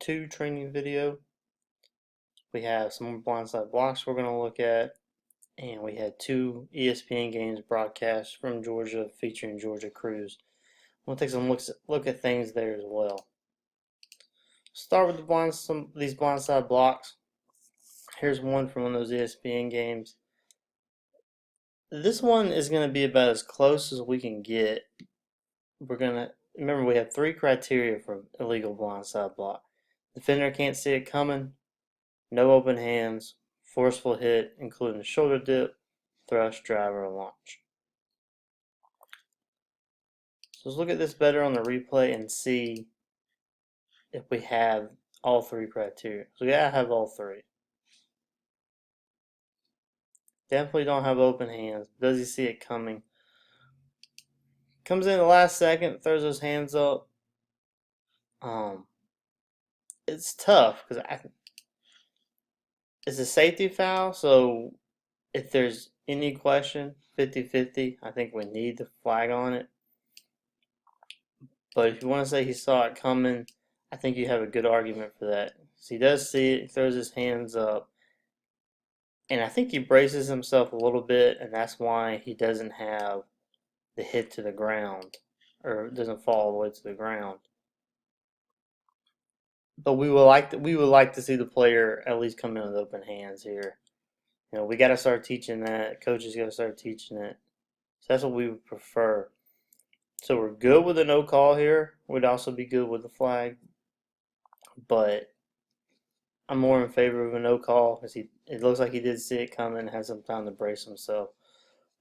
2 training video. We have some more blindside blocks we're going to look at, and we had 2 ESPN games broadcast from Georgia featuring Georgia crews. We'll take some look at things there as well. Start with these blindside blocks. Here's one from one of those ESPN games. This one is going to be about as close as we can get. We're going to remember we have 3 criteria for illegal blindside block. Defender can't see it coming, no open hands, forceful hit, including shoulder dip, thrust, drive, or launch. So let's look at this better on the replay and see if we have all 3 criteria. So we gotta have all 3. Definitely don't have open hands. Does he see it coming? Comes in the last second, throws his hands up. It's tough because it's a safety foul, so if there's any question, 50-50, I think we need the flag on it. But if you want to say he saw it coming, I think you have a good argument for that. So he does see it, he throws his hands up, and I think he braces himself a little bit, and that's why he doesn't have the hit to the ground, or doesn't fall all the way to the ground. But we would like to see the player at least come in with open hands here. You know, we got to start teaching that. Coaches got to start teaching it. So that's what we would prefer. So we're good with a no call here. We'd also be good with the flag, but I'm more in favor of a no call because it looks like he did see it coming and had some time to brace himself.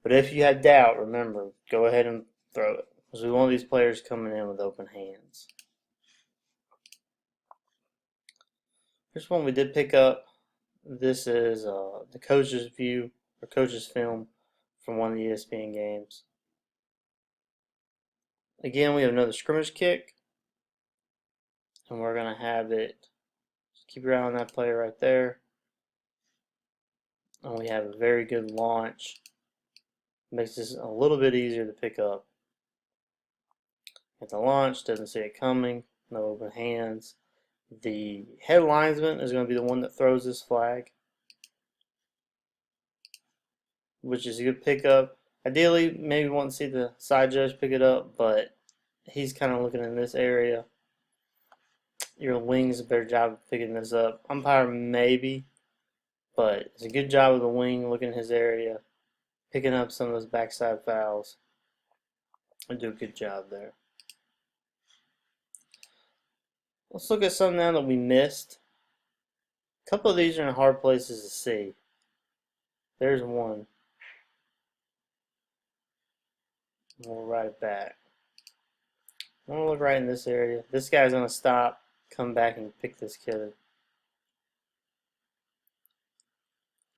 But if you had doubt, remember, go ahead and throw it because we want these players coming in with open hands. Here's one we did pick up. This is the coach's view or coach's film from one of the ESPN games. Again, we have another scrimmage kick, and we're going to have it. Just keep your eye on that player right there. And we have a very good launch. Makes this a little bit easier to pick up. At the launch, doesn't see it coming, no open hands. The head linesman is going to be the one that throws this flag, which is a good pickup. Ideally, maybe want to see the side judge pick it up, but he's kind of looking in this area. Your wing's a better job of picking this up. Umpire maybe, but it's a good job of the wing looking in his area, picking up some of those backside fouls, and do a good job there. Let's look at some now that we missed. A couple of these are in hard places to see. There's one. We'll write it back. I'm going to look right in this area. This guy's going to stop, come back, and pick this kid.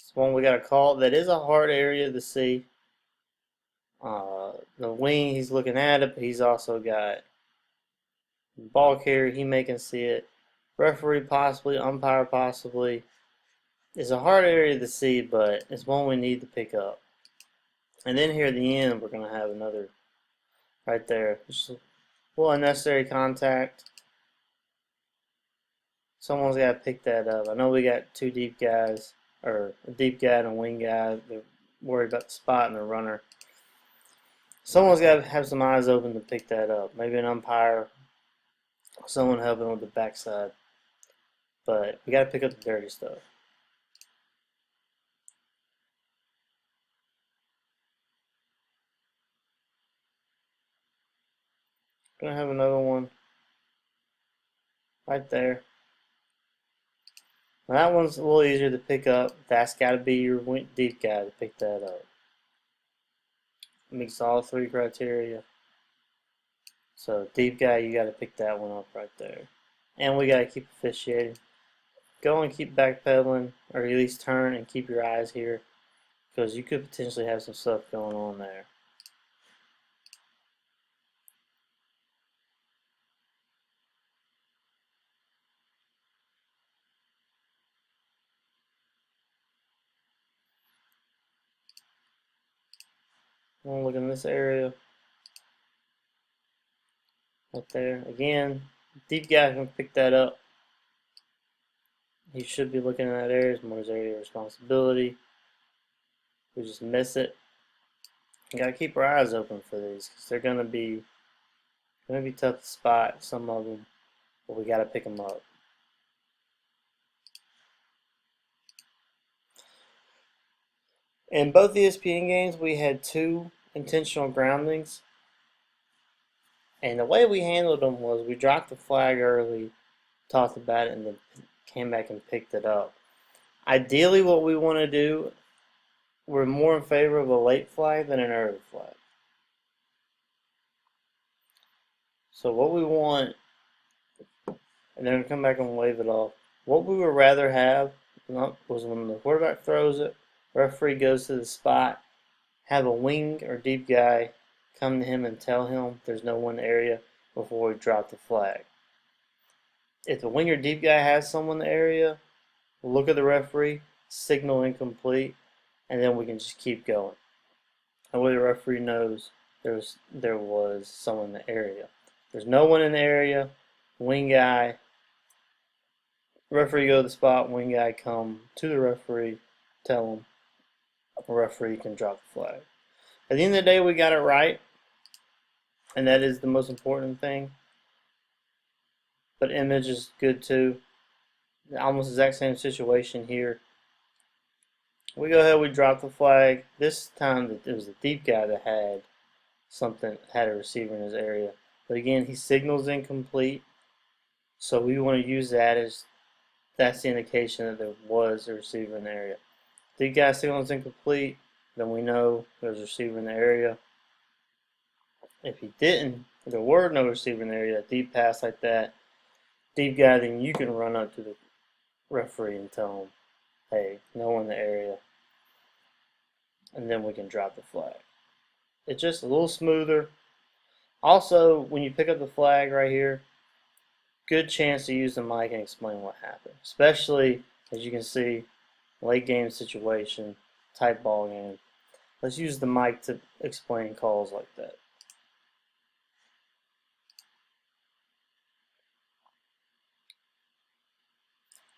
It's one we got to call. That is a hard area to see. The wing, he's looking at it, but he's also got ball carrier. He can see it. Referee possibly, umpire possibly. It's a hard area to see, but it's one we need to pick up. And then here at the end, we're going to have another right there. Just a little unnecessary contact. Someone's got to pick that up. I know we got 2 deep guys, or a deep guy and a wing guy. They're worried about the spot and the runner. Someone's got to have some eyes open to pick that up. Maybe an umpire, someone helping with the backside. But we got to pick up the dirty stuff. Gonna have another one right there. Now that one's a little easier to pick up. That's got to be your deep guy to pick that up. Meets all 3 criteria. So deep guy, you got to pick that one up right there. And we got to keep officiating. Go and keep backpedaling, or at least turn and keep your eyes here, because you could potentially have some stuff going on there. I'm gonna look in this area right there. Again, deep guy can pick that up. He should be looking in that area. It's more his area of responsibility. We just miss it. You gotta keep our eyes open for these because they're gonna be tough to spot. Some of them, but we gotta pick them up. In both ESPN games, we had 2 intentional groundings, and the way we handled them was we dropped the flag early, talked about it, and then came back and picked it up. Ideally, what we want to do, we're more in favor of a late flag than an early flag. So what we want, and then come back and wave it off. What we would rather have was when the quarterback throws it, referee goes to the spot, have a wing or deep guy come to him and tell him there's no one in the area before we drop the flag. If the wing or deep guy has someone in the area, look at the referee, signal incomplete, and then we can just keep going. That way the referee knows there was someone in the area. There's no one in the area, wing guy, referee go to the spot, wing guy come to the referee, tell him, the referee can drop the flag. At the end of the day, we got it right, and that is the most important thing. But image is good too. Almost exact same situation here. We go ahead, we drop the flag. This time it was the deep guy that had a receiver in his area. But again, he signals incomplete. So we want to use that as that's the indication that there was a receiver in the area. Deep guy signals incomplete, then we know there's a receiver in the area. If he didn't, if there were no receiver in the area, a deep pass like that, deep guy, then you can run up to the referee and tell him, hey, no one in the area. And then we can drop the flag. It's just a little smoother. Also, when you pick up the flag right here, good chance to use the mic and explain what happened. Especially, as you can see, late game situation, tight ball game. Let's use the mic to explain calls like that.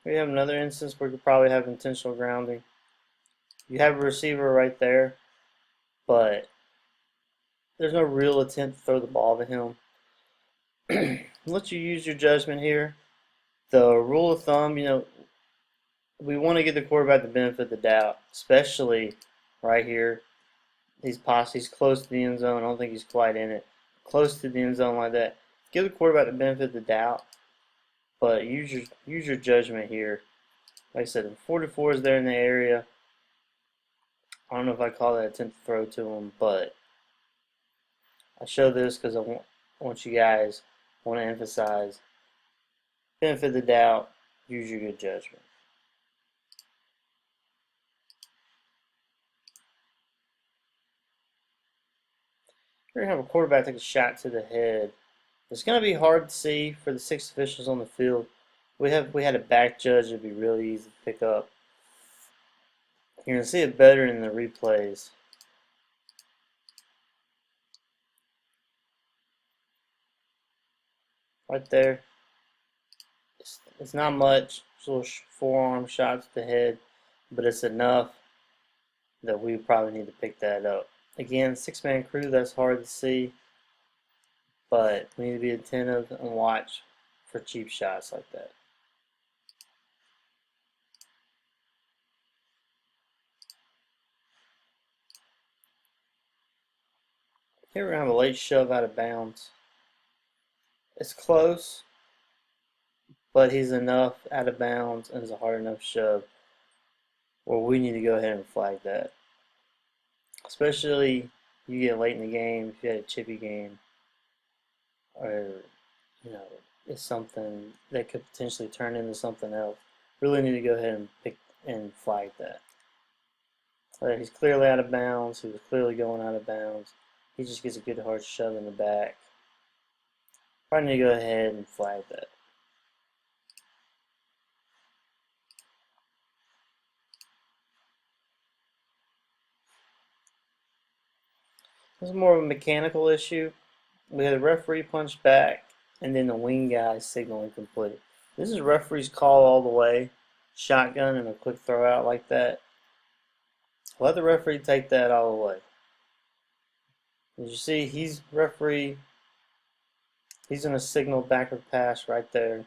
We have another instance where you could probably have intentional grounding. You have a receiver right there, but there's no real attempt to throw the ball to him. Let you use your judgment here. The rule of thumb, we want to give the quarterback the benefit of the doubt, especially right here. He's close to the end zone. I don't think he's quite in it. Close to the end zone like that. Give the quarterback the benefit of the doubt, but use your judgment here. Like I said, 44 is there in the area. I don't know if I call that attempt to throw to him, but I show this because I want you guys to emphasize benefit of the doubt. Use your good judgment. We're going to have a quarterback take a shot to the head. It's going to be hard to see for the 6 officials on the field. We had a back judge. It'd be really easy to pick up. You're going to see it better in the replays. Right there. It's not much. It's a little forearm shot to the head, but it's enough that we probably need to pick that up. Again, 6-man crew, that's hard to see, but we need to be attentive and watch for cheap shots like that. Here we're going to have a late shove out of bounds. It's close, but he's enough out of bounds and it's a hard enough shove where we need to go ahead and flag that. Especially you get late in the game, if you had a chippy game, or it's something that could potentially turn into something else. Really need to go ahead and pick and flag that. He's clearly out of bounds. He was clearly going out of bounds. He just gets a good hard shove in the back. Probably need to go ahead and flag that. This is more of a mechanical issue. We had the referee punch back, and then the wing guy signal incomplete. This is referee's call all the way. shotgun and a quick throw out like that, let the referee take that all the way. As you see, he's going to signal backward pass right there,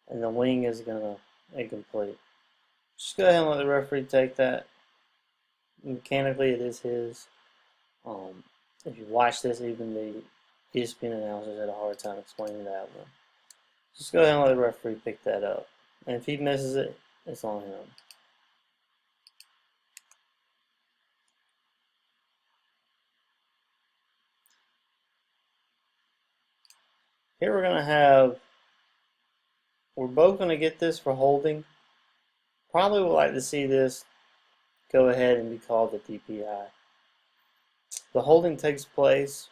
and the wing is going to incomplete. Just go ahead and let the referee take that. Mechanically, it is his. If you watch this, even the ESPN announcers had a hard time explaining that one. Just go ahead and let the referee pick that up. And if he misses it, it's on him. Here we're both going to get this for holding. Probably would like to see this go ahead and be called the DPI. The holding takes place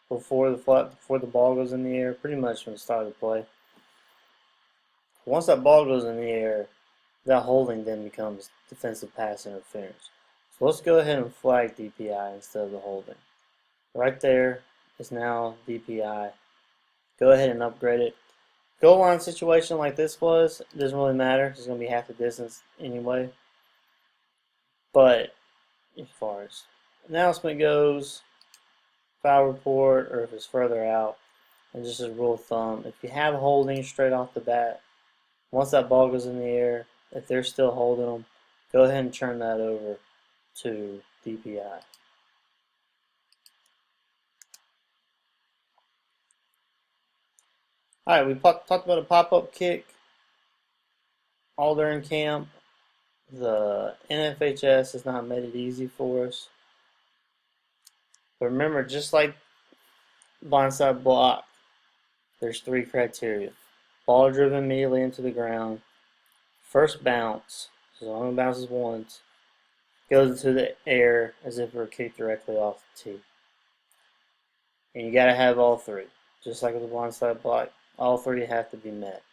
before the ball goes in the air, pretty much from the start of the play. Once that ball goes in the air, that holding then becomes defensive pass interference. So let's go ahead and flag DPI instead of the holding. Right there is now DPI. Go ahead and upgrade it. Goal line situation like this was, it doesn't really matter. It's going to be half the distance anyway. But as far as announcement goes, foul report, or if it's further out, and just as a rule of thumb, if you have holding straight off the bat, once that ball goes in the air, if they're still holding them, go ahead and turn that over to DPI. Alright, we talked about a pop-up kick all during camp. The NFHS has not made it easy for us. But remember, just like blindside block, there's 3 criteria. Ball driven immediately into the ground. First bounce, so it only bounces once, goes into the air as if it were kicked directly off the tee. And you got to have all 3. Just like with the blindside block, all 3 have to be met.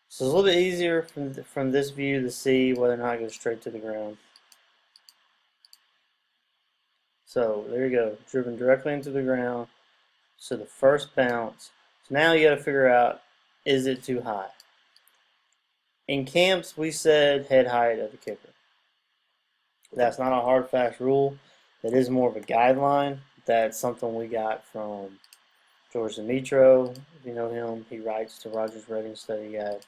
So it's a little bit easier from this view to see whether or not it goes straight to the ground. So there you go, driven directly into the ground. So the first bounce. So now you got to figure out, is it too high? In camps, we said head height of the kicker. That's not a hard, fast rule. That is more of a guideline. That's something we got from George Demetro. If you know him, he writes to Rogers Rating Study Guide.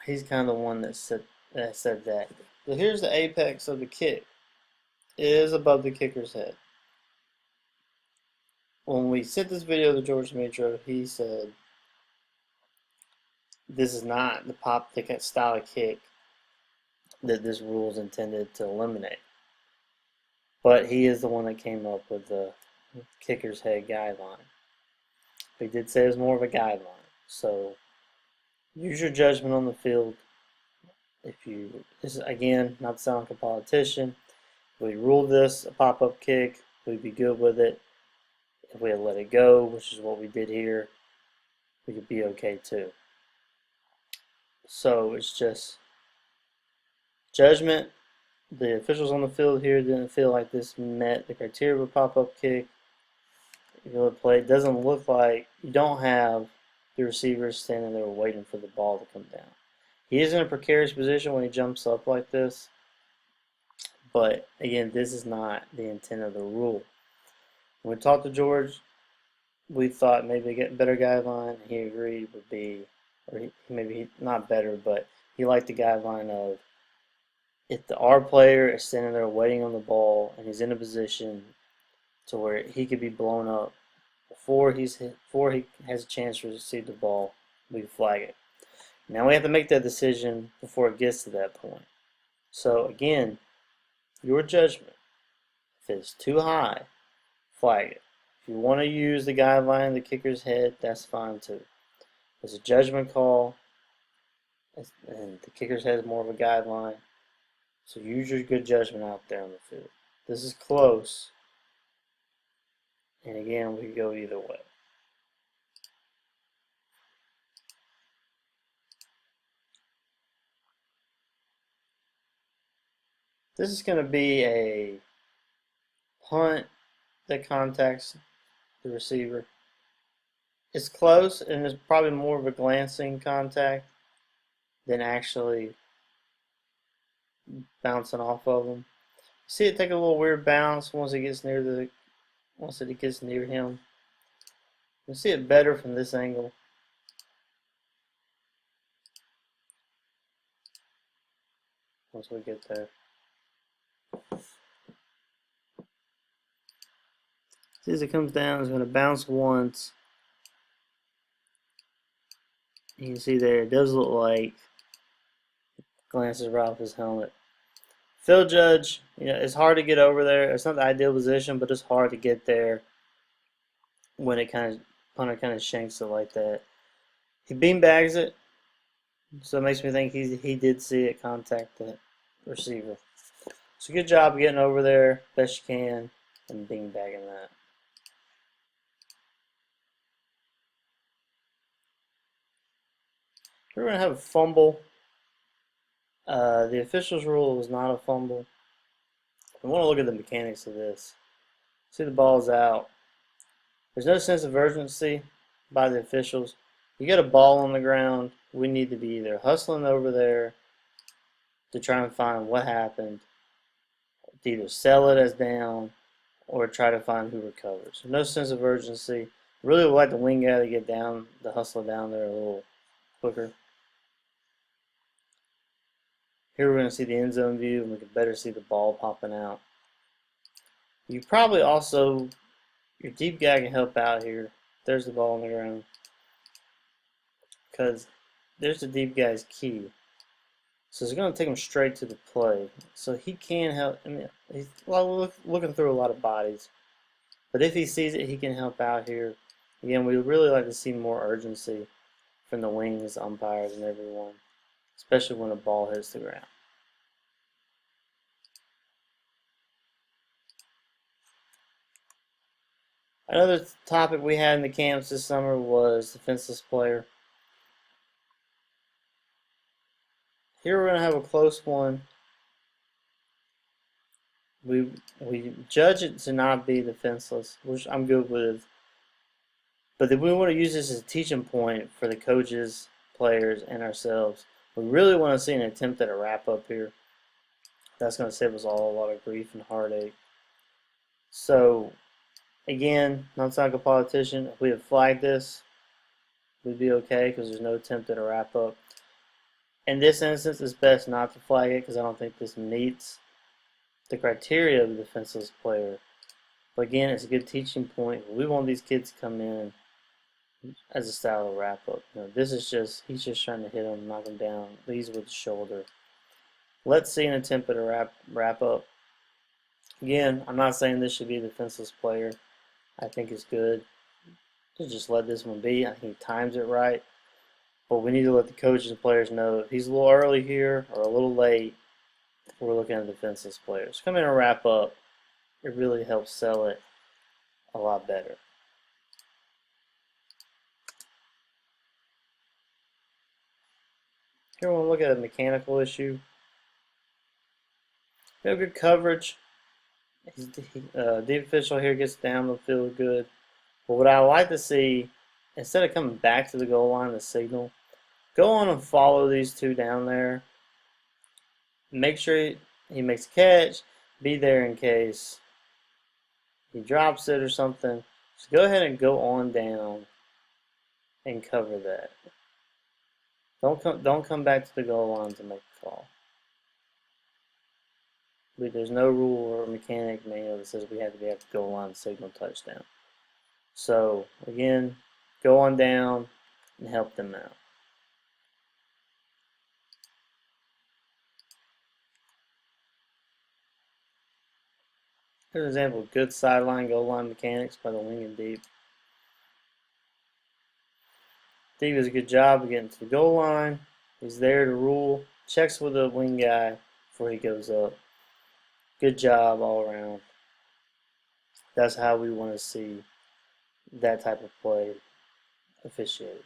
He's kind of the one that said that. So here's the apex of the kick. It is above the kicker's head. When we sent this video to George Demetro, he said this is not the pop kick style of kick that this rule is intended to eliminate. But he is the one that came up with the kicker's head guideline. He did say it was more of a guideline. So use your judgment on the field. This is again not to sound like a politician. If we ruled this a pop-up kick, we'd be good with it. If we had let it go, which is what we did here, we could be okay too. So it's just judgment. The officials on the field here didn't feel like this met the criteria of a pop-up kick. If you look at play, it doesn't look like you don't have the receiver standing there waiting for the ball to come down. He is in a precarious position when he jumps up like this. But again, this is not the intent of the rule. When we talked to George, we thought maybe a better guideline. He agreed would be, or maybe not better, but he liked the guideline of if our player is standing there waiting on the ball and he's in a position to where he could be blown up before he has a chance to receive the ball, we flag it. Now we have to make that decision before it gets to that point. So again, your judgment. If it's too high, flag it. If you want to use the guideline, the kicker's head, that's fine too. It's a judgment call, and the kicker's head is more of a guideline. So use your good judgment out there on the field. This is close, and again, we could go either way. This is going to be a punt that contacts the receiver. It's close, and it's probably more of a glancing contact than actually bouncing off of him. See it take a little weird bounce once it gets near him. You see it better from this angle. Once we get there. See, as it comes down, it's going to bounce once. You can see there, it does look like it glances right off his helmet. Field judge, it's hard to get over there. It's not the ideal position, but it's hard to get there when punter kind of shanks it like that. He beanbags it, so it makes me think he did see it contact the receiver. So good job getting over there best you can and beanbagging that. We're going to have a fumble. The officials rule was not a fumble. I want to look at the mechanics of this. See, the ball's out. There's no sense of urgency by the officials. You get a ball on the ground, we need to be either hustling over there to try and find what happened, to either sell it as down or try to find who recovers. No sense of urgency. Really would like the wing guy to get down, the hustler down there a little quicker. Here we're going to see the end zone view, and we can better see the ball popping out. You probably also, your deep guy can help out here. There's the ball on the ground. Because there's the deep guy's key. So it's going to take him straight to the play. So he can help. I mean, he's looking through a lot of bodies. But if he sees it, he can help out here. Again, we would really like to see more urgency from the wings, umpires, and everyone, especially when a ball hits the ground. Another topic we had in the camps this summer was defenseless player. Here we're going to have a close one. We judge it to not be defenseless, which I'm good with. But then we want to use this as a teaching point for the coaches, players, and ourselves. We really want to see an attempt at a wrap-up here. That's going to save us all a lot of grief and heartache. So, again, not like a politician. If we had flagged this, we'd be okay because there's no attempt at a wrap-up. In this instance, it's best not to flag it because I don't think this meets the criteria of a defenseless player. But again, it's a good teaching point. We want these kids to come in as a style of wrap-up. This is he's just trying to hit him, knock him down, leads with the shoulder. Let's see an attempt at a wrap-up. Again, I'm not saying this should be a defenseless player. I think it's good to just let this one be. I think he times it right. But we need to let the coaches and players know if he's a little early here or a little late, we're looking at defenseless players. Come in and wrap up. It really helps sell it a lot better. Here we'll look at a mechanical issue. We have good coverage. The official here gets down the field good. But what I like to see, instead of coming back to the goal line to signal, go on and follow these two down there. Make sure he makes a catch. Be there in case he drops it or something. So go ahead and go on down and cover that. Don't come back to the goal line to make a call. There's no rule or mechanic manual that says we have to be at the goal line to signal touchdown. So again, go on down and help them out. Here's an example of good sideline goal line mechanics by the wing and deep. Deep does a good job of getting to the goal line. He's there to rule. Checks with the wing guy before he goes up. Good job all around. That's how we want to see that type of play officiated.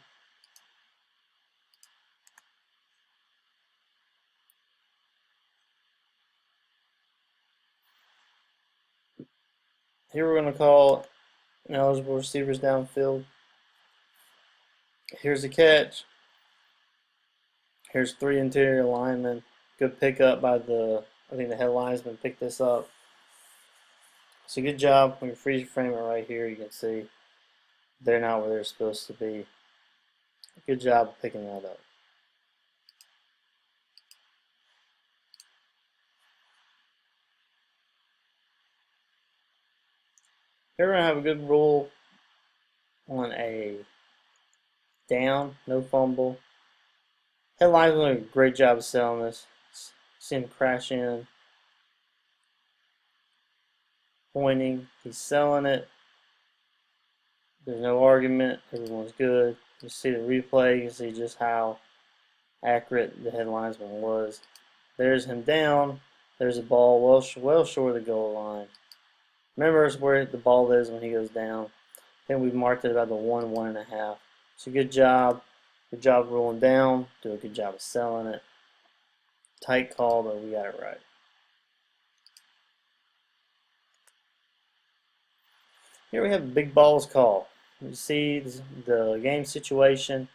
Here we're going to call ineligible receivers downfield. Here's the catch. Here's 3 interior linemen. Good pickup by I think the head linesman picked this up. So good job. When you freeze frame it right here, you can see they're not where they're supposed to be. Good job of picking that up. Here we're going to have a good rule on a down, no fumble. Head linesman did a great job of selling this. See him crash in, pointing. He's selling it. There's no argument. Everyone's good. You see the replay. You can see just how accurate the head linesman was. There's him down. There's a ball well short of the goal line. Remember, it's where the ball is when he goes down. Then we've marked it about the 1.5. So good job. Good job rolling down. Do a good job of selling it. Tight call, but we got it right. Here we have a big balls call. You see the game situation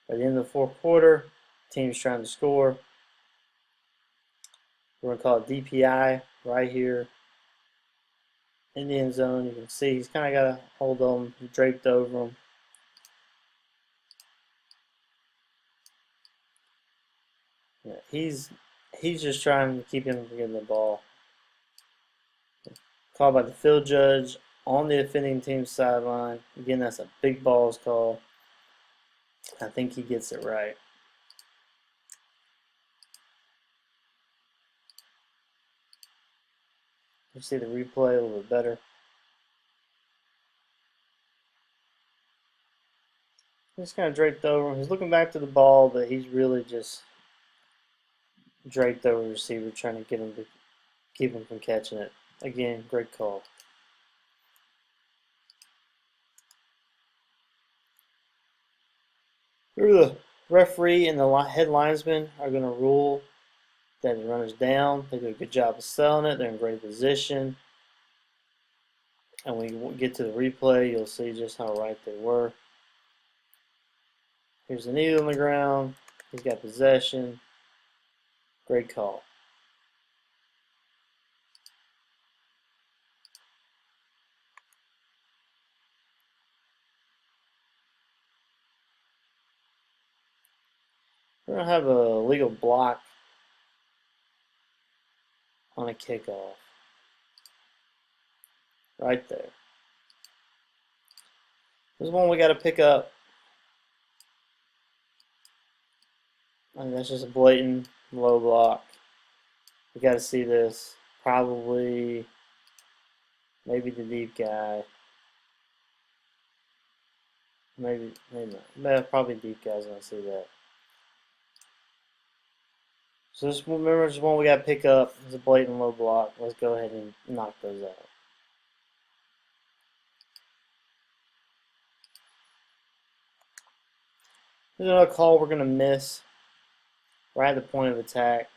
at the end of the fourth quarter. Team's trying to score. We're going to call it DPI right here in the end zone. You can see he's kind of got a hold on him, draped over him. Yeah, he's just trying to keep him from getting the ball. Called by the field judge on the offending team's sideline. Again, that's a big balls call. I think he gets it right. You see the replay a little bit better. He's kind of draped over him. He's looking back to the ball, but he's really just draped over the receiver, trying to get him to keep him from catching it. Again, great call. The referee and the head linesman are going to rule that the runner's down. They do a good job of selling it. They're in great position. And when we get to the replay, you'll see just how right they were. Here's the knee on the ground. He's got possession. Great call. We're going to have a legal block on a kickoff. Right there. This is one we got to pick up. I mean, that's just a blatant low block. We got to see this. Probably, maybe the deep guy. Maybe not. Probably deep guy's gonna see that. So remember, this one we got to pick up. It's a blatant low block. Let's go ahead and knock those out. There's another call we're gonna miss. Right at the point of attack.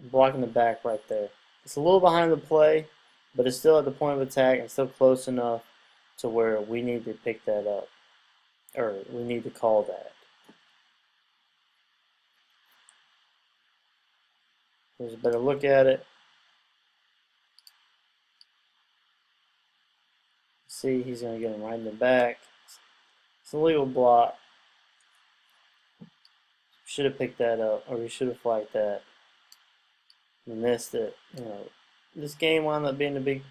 Blocking the back right there. It's a little behind the play, but it's still at the point of attack and still close enough to where we need to pick that up. Or we need to call that. There's a better look at it. See, he's going to get him right in the back. It's a legal block. Should have picked that up, or we should have flagged that. We missed it. This game wound up being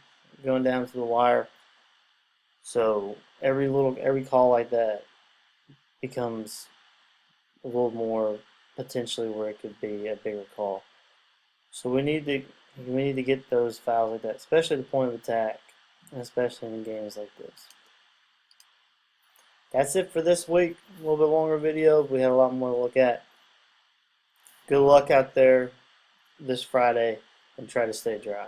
going down to the wire. So every call like that becomes a little more potentially where it could be a bigger call. So we need to get those fouls like that, especially the point of attack, and especially in games like this. That's it for this week. A little bit longer video. We had a lot more to look at. Good luck out there this Friday, and try to stay dry.